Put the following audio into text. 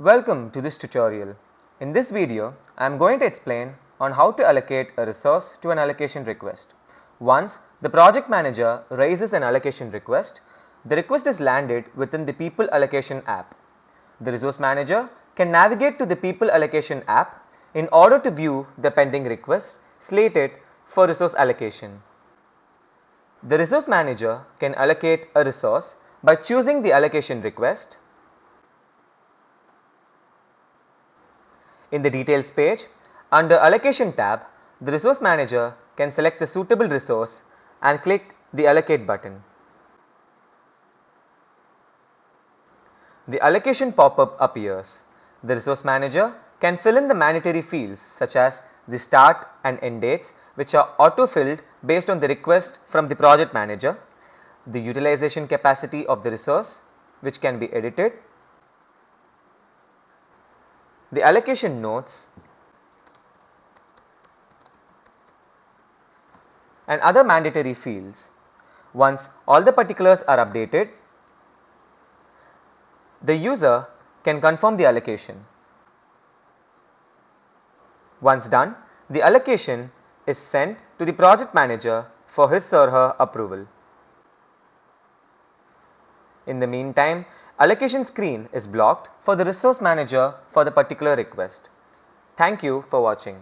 Welcome to this tutorial. In this video, I am going to explain on how to allocate a resource to an allocation request. Once the project manager raises an allocation request, the request is landed within the People Allocation app. The resource manager can navigate to the People Allocation app in order to view the pending requests slated for resource allocation. The resource manager can allocate a resource by choosing the allocation request. In the Details page, under Allocation tab, the resource manager can select the suitable resource and click the Allocate button. The allocation pop-up appears. The resource manager can fill in the mandatory fields such as the start and end dates, which are auto-filled based on the request from the project manager, the utilization capacity of the resource, which can be edited, the allocation notes, and other mandatory fields. Once all the particulars are updated, the user can confirm the allocation. Once done, the allocation is sent to the project manager for his or her approval. In the meantime, allocation screen is blocked for the resource manager for the particular request. Thank you for watching.